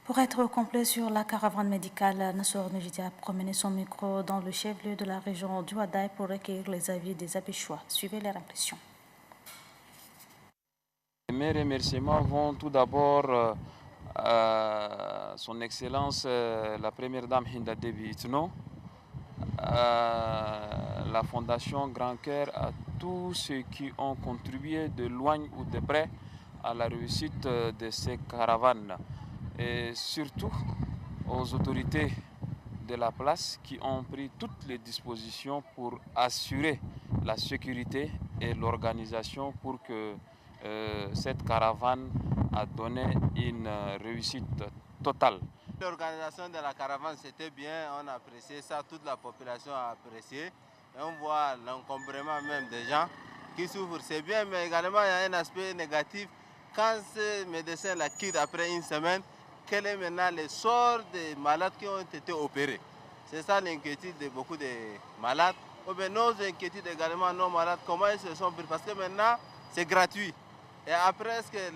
Pour être complet sur la caravane médicale, Nassor Nejidi a promené son micro dans le chef-lieu de la région du Ouaddaï pour recueillir les avis des Abéchois. Suivez les impressions. Mes remerciements vont tout d'abord à son Excellence la Première Dame Hinda Debi Itno, à la Fondation Grand Cœur, à tous ceux qui ont contribué de loin ou de près à la réussite de ces caravanes. Et surtout aux autorités de la place qui ont pris toutes les dispositions pour assurer la sécurité et l'organisation pour que cette caravane a donné une réussite totale. L'organisation de la caravane c'était bien, on a apprécié ça, toute la population a apprécié. Et on voit l'encombrement même des gens qui souffrent, c'est bien, mais également il y a un aspect négatif. Quand ces médecins la quittent après une semaine, quel est maintenant le sort des malades qui ont été opérés? C'est ça l'inquiétude de beaucoup de malades. Ou bien nos inquiétudes également, nos malades, comment ils se sont pris? Parce que maintenant, c'est gratuit. Et après, est-ce que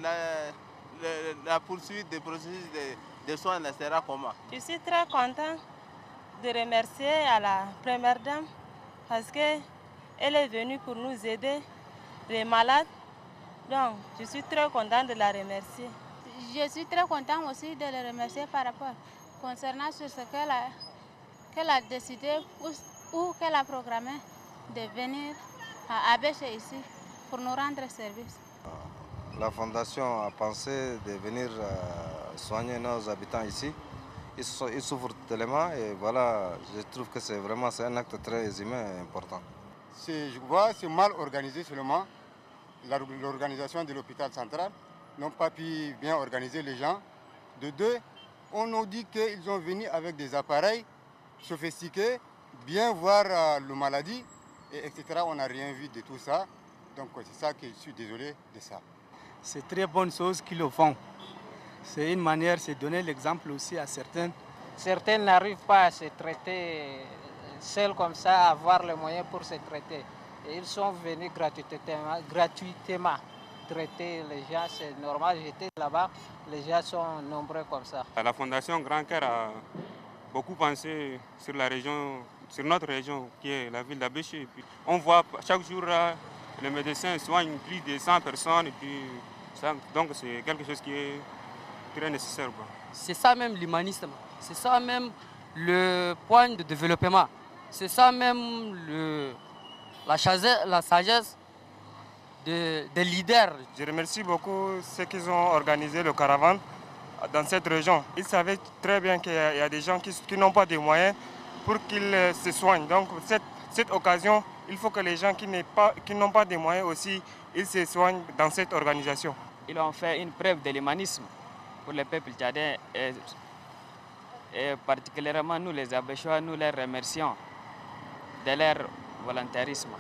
la poursuite des processus de soins sera comment? Je suis très contente de remercier à la Première Dame parce qu'elle est venue pour nous aider, les malades. Donc, je suis très contente de la remercier. Je suis très contente aussi de la remercier par rapport concernant ce qu'elle a décidé ou qu'elle a programmé de venir à Abéché ici pour nous rendre service. La fondation a pensé de venir soigner nos habitants ici. Ils souffrent tellement et voilà, je trouve que c'est vraiment un acte très humain et important. Je vois, c'est mal organisé seulement. L'organisation de l'hôpital central n'ont pas pu bien organiser les gens. De deux, on nous dit qu'ils ont venu avec des appareils sophistiqués, bien voir la maladie, etc. On n'a rien vu de tout ça. Donc c'est ça que je suis désolé de ça. C'est très bonne chose qu'ils le font. C'est une manière, c'est donner l'exemple aussi à certains. Certains n'arrivent pas à se traiter seuls comme ça, à avoir les moyens pour se traiter. Et ils sont venus gratuitement traiter les gens, c'est normal. J'étais là-bas, les gens sont nombreux comme ça. La Fondation Grand Cœur a beaucoup pensé sur la région, sur notre région qui est la ville d'Abéché. On voit chaque jour les médecins soignent plus de 100 personnes. Et puis, donc c'est quelque chose qui est très nécessaire. C'est ça même l'humanisme, c'est ça même le point de développement, c'est ça même la sagesse des leaders. Je remercie beaucoup ceux qui ont organisé le caravane dans cette région. Ils savaient très bien qu'il y a des gens qui n'ont pas de moyens pour qu'ils se soignent. Donc cette occasion, il faut que les gens qui n'ont pas de moyens aussi, ils se soignent dans cette organisation. Ils ont fait une preuve de l'humanisme pour le peuple tchadien et particulièrement nous les Abéchois, nous les remercions de leur volontarisme.